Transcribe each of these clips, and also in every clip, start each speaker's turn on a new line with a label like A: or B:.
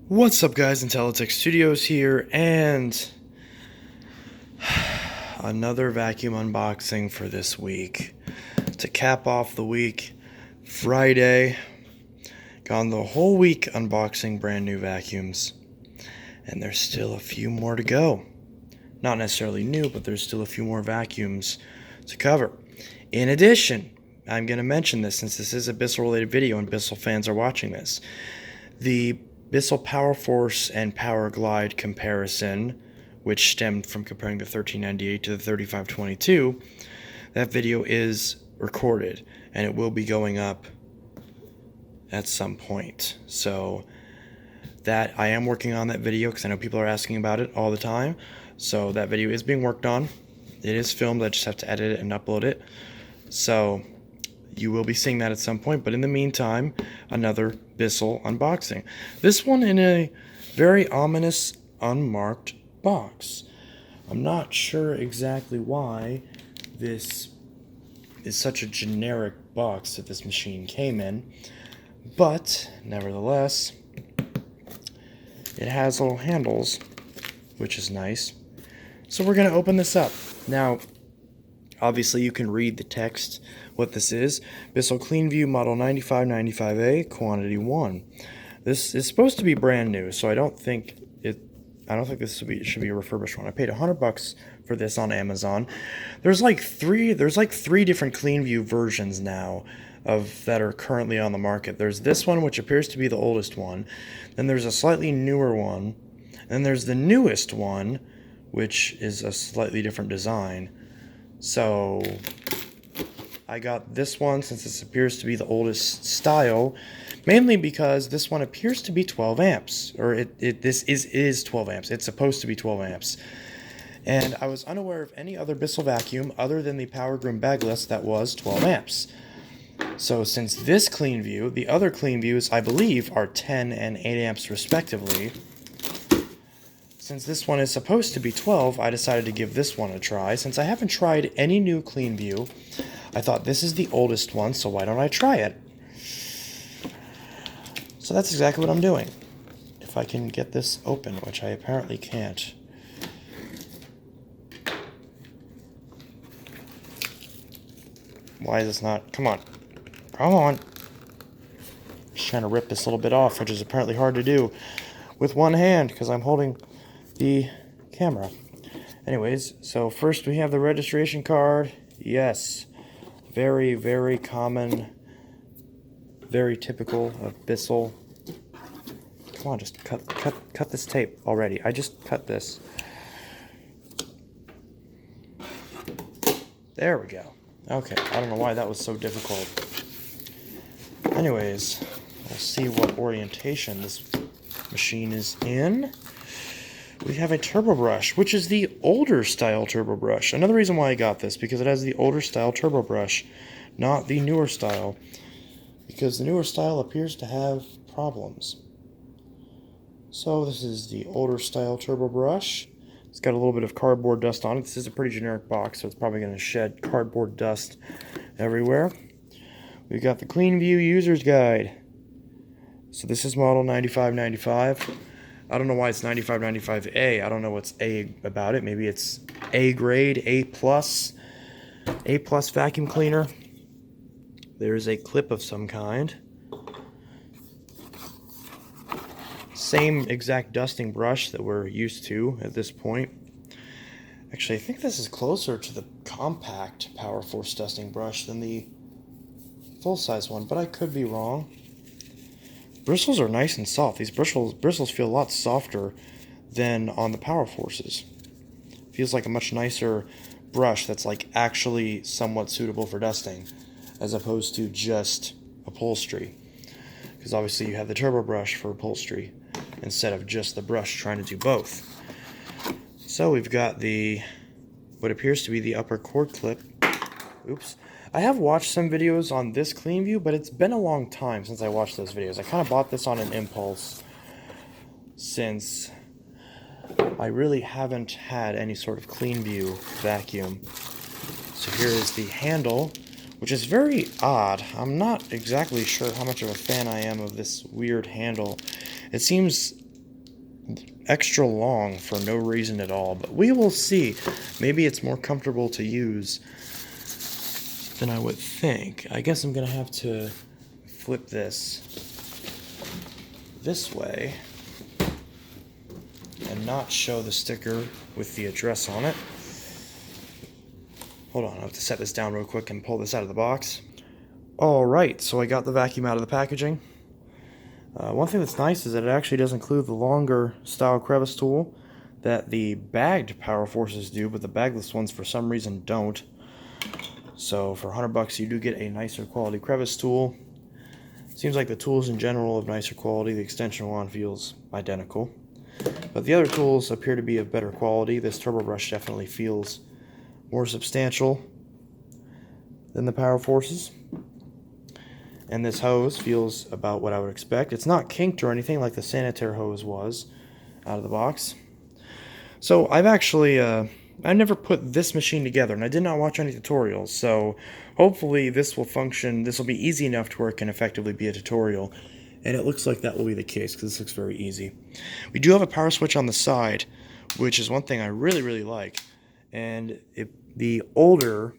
A: What's up, guys? Intelitech Studios here, and another vacuum unboxing for this week. To cap off the week, Friday, gone the whole week unboxing brand new vacuums, and there's still a few more to go. Not necessarily new, but there's still a few more vacuums to cover. In addition, I'm going to mention this since this is a Bissell related video and Bissell fans are watching this. The Bissell Power Force and Power Glide comparison, which stemmed from comparing the 1398 to the 3522, that video is recorded and it will be going up at some point. So that I am working on that video because I know people are asking about it all the time. So that video is being worked on. It is filmed. I just have to edit it and upload it. So you will be seeing that at some point, but in the meantime, another Bissell unboxing. This one in a very ominous, unmarked box. I'm not sure exactly why this is such a generic box that this machine came in, but nevertheless, it has little handles, which is nice. So we're going to open this up. Now, obviously, you can read the text, what this is. Bissell CleanView Model 9595A, Quantity 1. This is supposed to be brand new, so I don't think this should be a refurbished one. I paid $100 for this on Amazon. There's like three different CleanView versions now that are currently on the market. There's this one, which appears to be the oldest one. Then there's a slightly newer one. And then there's the newest one, which is a slightly different design. So I got this one since this appears to be the oldest style, mainly because this one appears to be 12 amps, or this is 12 amps. It's supposed to be 12 amps. And I was unaware of any other Bissell vacuum other than the Power Groom Bagless that was 12 amps. So since this CleanView, the other CleanViews I believe are 10 and 8 amps respectively. Since this one is supposed to be 12, I decided to give this one a try. Since I haven't tried any new CleanView, I thought this is the oldest one, so why don't I try it? So that's exactly what I'm doing. If I can get this open, which I apparently can't. Why is this not? Come on. Come on. Just trying to rip this little bit off, which is apparently hard to do with one hand because I'm holding the camera. Anyways, so first we have the registration card. Yes, very, very common, very typical of Bissell. Come on, just cut this tape already. I just cut this. There we go. Okay, I don't know why that was so difficult. Anyways, we'll see what orientation this machine is in. We have a turbo brush, which is the older style turbo brush. Another reason why I got this, because it has the older style turbo brush, not the newer style, because the newer style appears to have problems. So this is the older style turbo brush. It's got a little bit of cardboard dust on it. This is a pretty generic box, so it's probably going to shed cardboard dust everywhere. We've got the CleanView User's Guide. So this is model 9595. I don't know why it's 9595A. I don't know what's A about it. Maybe it's A grade, A plus vacuum cleaner. There's a clip of some kind. Same exact dusting brush that we're used to at this point. Actually, I think this is closer to the compact Power Force dusting brush than the full-size one, but I could be wrong. Bristles are nice and soft. These bristles feel a lot softer than on the Power Forces. Feels like a much nicer brush that's like actually somewhat suitable for dusting, as opposed to just upholstery. Because obviously you have the turbo brush for upholstery instead of just the brush trying to do both. So we've got what appears to be the upper cord clip. Oops. I have watched some videos on this CleanView, but it's been a long time since I watched those videos. I kind of bought this on an impulse since I really haven't had any sort of CleanView vacuum. So here is the handle, which is very odd. I'm not exactly sure how much of a fan I am of this weird handle. It seems extra long for no reason at all, but we will see. Maybe it's more comfortable to use than I would think. I guess I'm gonna have to flip this way and not show the sticker with the address on it. Hold on, I have to set this down real quick and pull this out of the box. Alright, so I got the vacuum out of the packaging. One thing that's nice is that it actually does include the longer style crevice tool that the bagged Power Forces do, but the bagless ones for some reason don't. So for $100 you do get a nicer quality crevice tool. Seems like the tools in general of nicer quality. The extension wand feels identical, but the other tools appear to be of better quality. This turbo brush definitely feels more substantial than the Power Forces. And this hose feels about what I would expect. It's not kinked or anything like the Sanitaire hose was out of the box. So I've actually, I never put this machine together, and I did not watch any tutorials. So hopefully this will function, this will be easy enough to where it can effectively be a tutorial. And it looks like that will be the case, because this looks very easy. We do have a power switch on the side, which is one thing I really, really like. And the older,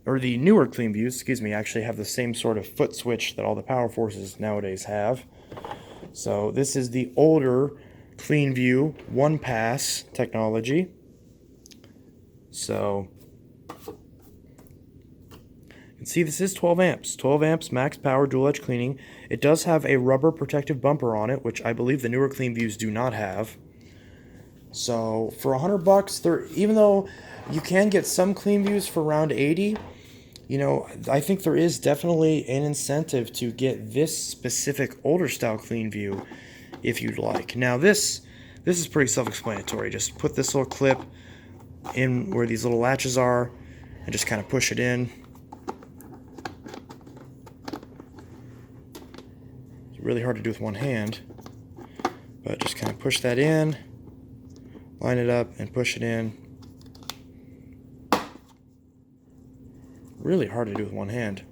A: or the newer CleanViews, excuse me, actually have the same sort of foot switch that all the Power Forces nowadays have. So this is the older CleanView one-pass technology. So you can see this is 12 amps. 12 amps max power dual edge cleaning. It does have a rubber protective bumper on it, which I believe the newer CleanViews do not have. So for $100, even though you can get some CleanViews for around 80, you know, I think there is definitely an incentive to get this specific older style CleanView if you'd like. Now this is pretty self-explanatory. Just put this little clip in where these little latches are and just kind of push it in. It's really hard to do with one hand, but just kind of push that in, line it up, and push it in. Really hard to do with one hand.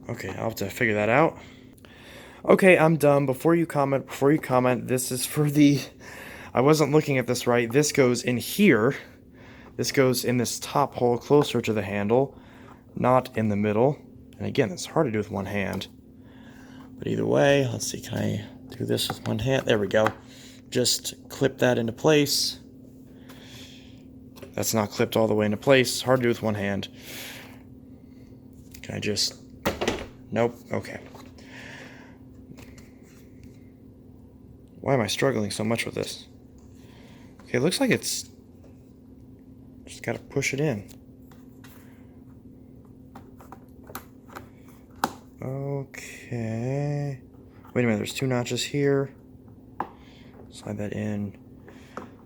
A: Okay, I'll have to figure that out. Okay, I'm done. Before you comment, this is for the... I wasn't looking at this right. This goes in here. This goes in this top hole closer to the handle, not in the middle. And again, it's hard to do with one hand. But either way, let's see, can I do this with one hand? There we go. Just clip that into place. That's not clipped all the way into place. Hard to do with one hand. Can I just... Nope. Okay. Why am I struggling so much with this? Okay, it looks like it's... Just gotta push it in. Okay. Wait a minute, there's two notches here. Slide that in.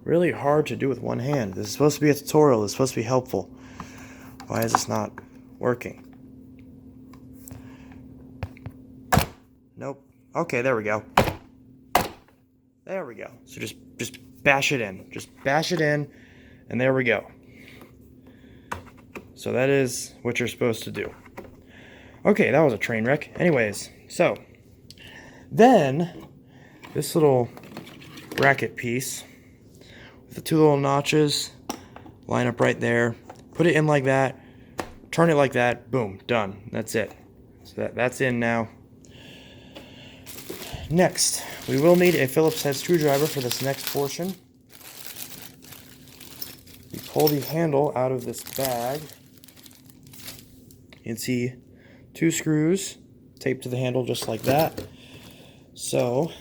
A: Really hard to do with one hand. This is supposed to be a tutorial. It's supposed to be helpful. Why is this not working? Nope. Okay, there we go. There we go. So just bash it in. Just bash it in, and there we go. So that is what you're supposed to do. Okay, that was a train wreck. Anyways, so then this little bracket piece with the two little notches line up right there. Put it in like that. Turn it like that. Boom. Done. That's it. So that's in now. Next, we will need a Phillips head screwdriver for this next portion. You pull the handle out of this bag. You can see two screws taped to the handle just like that. So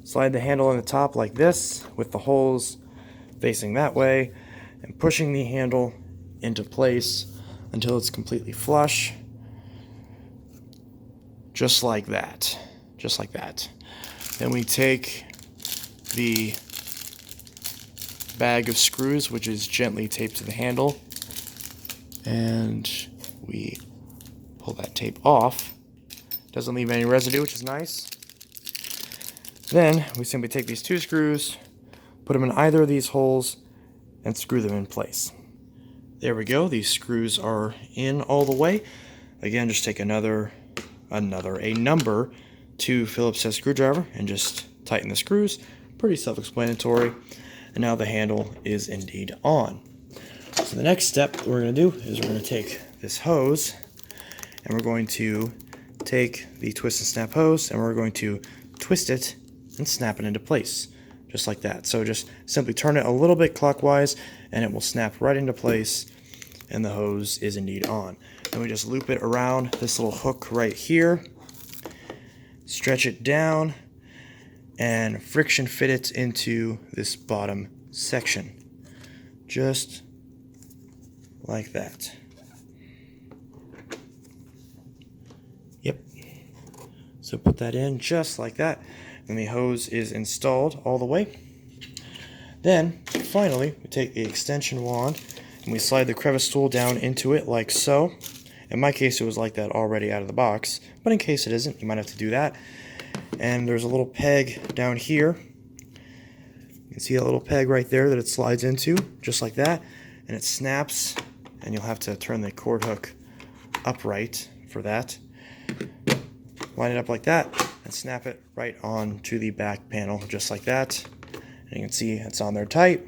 A: slide the handle on the top like this with the holes facing that way and pushing the handle into place until it's completely flush. Just like that. Just like that. Then we take the bag of screws, which is gently taped to the handle, and we pull that tape off. Doesn't leave any residue, which is nice. Then we simply take these two screws, put them in either of these holes, and screw them in place. There we go. These screws are in all the way. Again, just take a number 2 Phillips head screwdriver and just tighten the screws. Pretty self-explanatory. And now the handle is indeed on. So the next step we're going to do is we're going to take this hose and we're going to take the twist and snap hose and we're going to twist it and snap it into place, just like that. So just simply turn it a little bit clockwise and it will snap right into place and the hose is indeed on. Then we just loop it around this little hook right here, stretch it down, and friction fit it into this bottom section, just like that. Yep. So put that in just like that, and the hose is installed all the way. Then, finally, we take the extension wand and we slide the crevice tool down into it like so. In my case, it was like that already out of the box, but in case it isn't, you might have to do that. And there's a little peg down here. You can see a little peg right there that it slides into, just like that. And it snaps, and you'll have to turn the cord hook upright for that. Line it up like that, and snap it right onto the back panel, just like that. And you can see it's on there tight.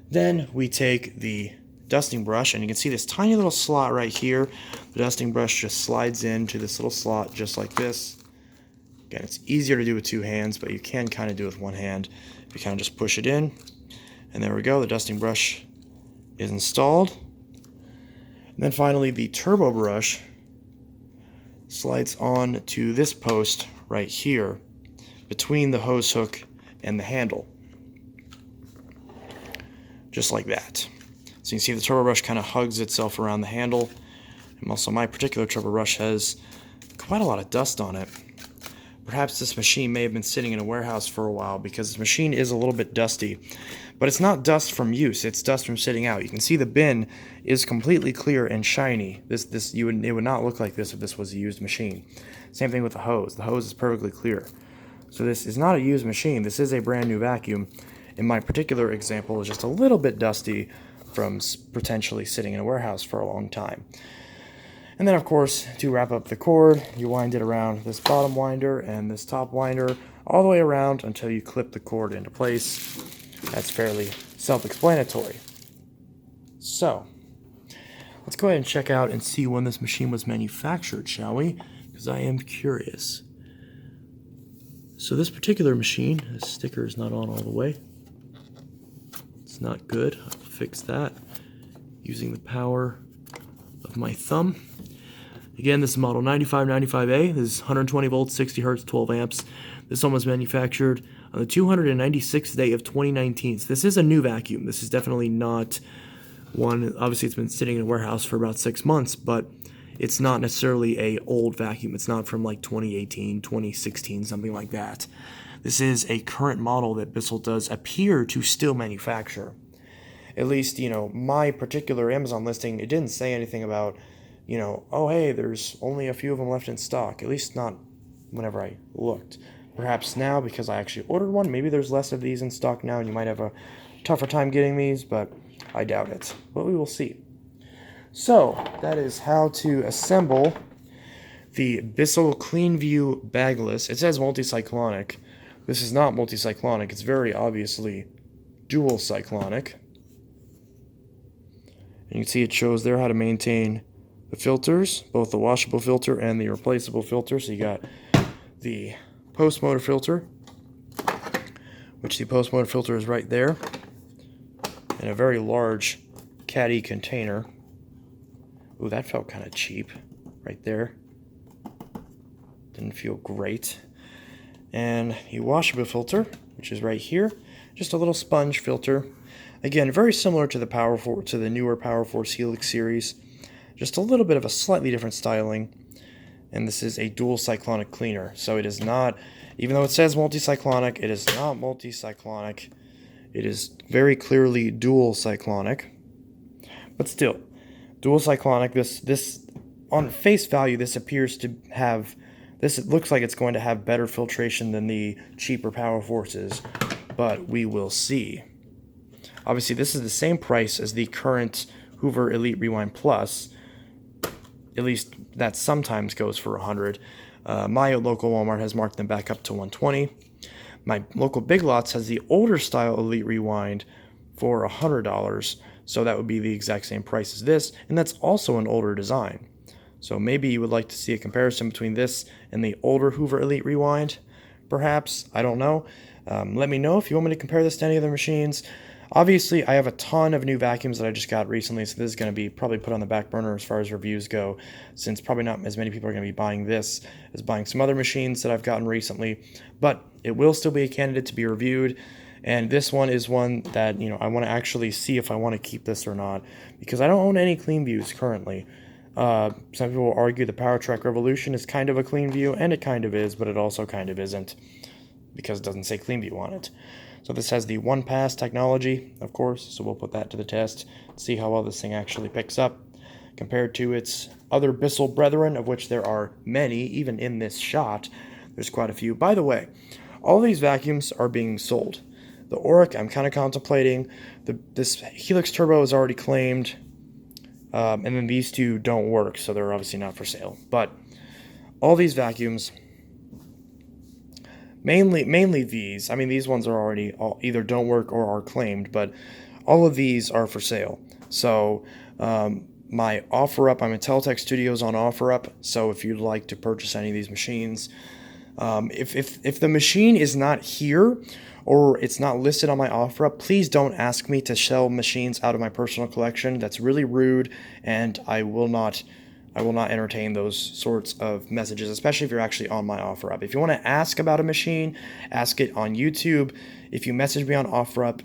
A: Then we take the dusting brush, and you can see this tiny little slot right here. The dusting brush just slides into this little slot, just like this. Again, it's easier to do with 2 hands, but you can kind of do it with 1 hand. You kind of just push it in, and there we go. The dusting brush is installed. And then finally, the turbo brush slides on to this post right here between the hose hook and the handle, just like that. So you can see the turbo brush kind of hugs itself around the handle. And also, my particular turbo brush has quite a lot of dust on it. Perhaps this machine may have been sitting in a warehouse for a while because this machine is a little bit dusty. But it's not dust from use, it's dust from sitting out. You can see the bin is completely clear and shiny. It would not look like this if this was a used machine. Same thing with the hose. The hose is perfectly clear. So this is not a used machine. This is a brand new vacuum. In my particular example, it's just a little bit dusty from potentially sitting in a warehouse for a long time. And then, of course, to wrap up the cord, you wind it around this bottom winder and this top winder all the way around until you clip the cord into place. That's fairly self-explanatory. So, let's go ahead and check out and see when this machine was manufactured, shall we? Because I am curious. So this particular machine, the sticker is not on all the way. It's not good. I'll fix that using the power of my thumb. Again, this is model 9595A. This is 120 volts, 60 hertz, 12 amps. This one was manufactured on the 296th day of 2019. So this is a new vacuum. This is definitely not one. Obviously, it's been sitting in a warehouse for about 6 months, but it's not necessarily a old vacuum. It's not from like 2018, 2016, something like that. This is a current model that Bissell does appear to still manufacture. At least, my particular Amazon listing, it didn't say anything about, oh, hey, there's only a few of them left in stock. At least not whenever I looked. Perhaps now, because I actually ordered one, maybe there's less of these in stock now, and you might have a tougher time getting these, but I doubt it. But we will see. So, that is how to assemble the Bissell CleanView Bagless. It says multi-cyclonic. This is not multi-cyclonic. It's very obviously dual cyclonic. And you can see it shows there how to maintain the filters, both the washable filter and the replaceable filter. So you got the post motor filter, which the post motor filter is right there, in a very large caddy container. Ooh, that felt kind of cheap right there. Didn't feel great. And the washable filter, which is right here, just a little sponge filter. Again, very similar to the newer Power Force Helix series, just a little bit of a slightly different styling. And this is a dual cyclonic cleaner, so it is not, even though it says multi-cyclonic, it is not multi-cyclonic. It is very clearly dual cyclonic, but still, dual cyclonic. This on face value, this appears to have, this looks like it's going to have better filtration than the cheaper Power Forces, but we will see. Obviously, this is the same price as the current Hoover Elite Rewind Plus. At least that sometimes goes for $100. My local Walmart has marked them back up to $120. My local Big Lots has the older style Elite Rewind for $100, so that would be the exact same price as this, and that's also an older design. So maybe you would like to see a comparison between this and the older Hoover Elite Rewind, perhaps. I don't know. Let me know if you want me to compare this to any other machines. Obviously, I have a ton of new vacuums that I just got recently, so this is going to be probably put on the back burner as far as reviews go, since probably not as many people are going to be buying this as buying some other machines that I've gotten recently. But it will still be a candidate to be reviewed, and this one is one that, I want to actually see if I want to keep this or not, because I don't own any CleanViews currently. Some people will argue the PowerTrack Revolution is kind of a CleanView, and it kind of is, but it also kind of isn't, because it doesn't say CleanView on it. So this has the one-pass technology, of course, so we'll put that to the test, see how well this thing actually picks up, compared to its other Bissell brethren, of which there are many, even in this shot. There's quite a few. By the way, all these vacuums are being sold. The Auric, I'm kind of contemplating. This Helix Turbo is already claimed, and then these two don't work, so they're obviously not for sale. But all these vacuums, mainly these. I mean, these ones are already either don't work or are claimed, but all of these are for sale. So my OfferUp, I'm in Teletech Studios on OfferUp. So if you'd like to purchase any of these machines, if the machine is not here or it's not listed on my OfferUp, please don't ask me to sell machines out of my personal collection. That's really rude, and I will not entertain those sorts of messages, especially if you're actually on my OfferUp. If you want to ask about a machine, ask it on YouTube. If you message me on OfferUp,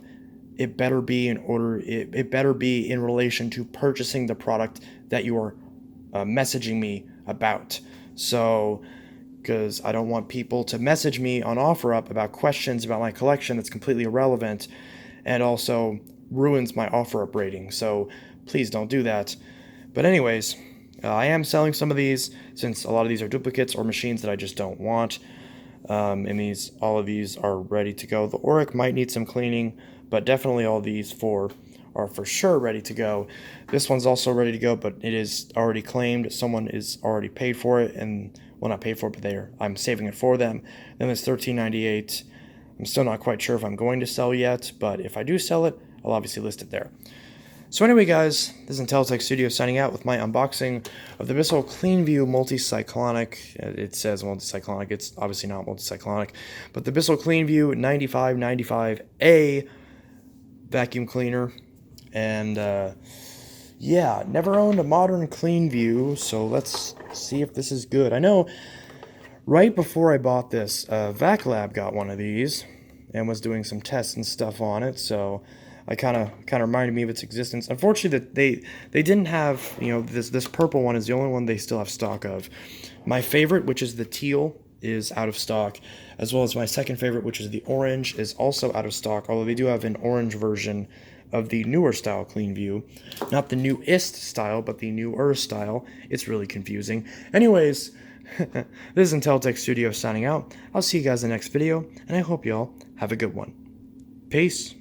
A: it better be it better be in relation to purchasing the product that you are messaging me about. So, because I don't want people to message me on OfferUp about questions about my collection that's completely irrelevant and also ruins my OfferUp rating. So please don't do that. But anyways, I am selling some of these, since a lot of these are duplicates or machines that I just don't want. And all of these are ready to go. The Auric might need some cleaning, but definitely all these four are for sure ready to go. This one's also ready to go, but it is already claimed. Someone is already paid for it, and well, not paid for it, but I'm saving it for them. Then there's $13.98. I'm still not quite sure if I'm going to sell yet, but if I do sell it, I'll obviously list it there. So anyway, guys, this is Teletech Studios signing out with my unboxing of the Bissell CleanView multi-cyclonic. It says multi-cyclonic. It's obviously not multi-cyclonic, but the Bissell CleanView 9595A vacuum cleaner. And yeah, never owned a modern CleanView, so let's see if this is good. I know right before I bought this, VacLab got one of these and was doing some tests and stuff on it, so I kind of reminded me of its existence. Unfortunately, that they didn't have, this purple one is the only one they still have stock of. My favorite, which is the teal, is out of stock, as well as my second favorite, which is the orange, is also out of stock, although they do have an orange version of the newer style CleanView. Not the newest style, but the newer style. It's really confusing. Anyways, this is Teletech Studios signing out. I'll see you guys in the next video, and I hope y'all have a good one. Peace.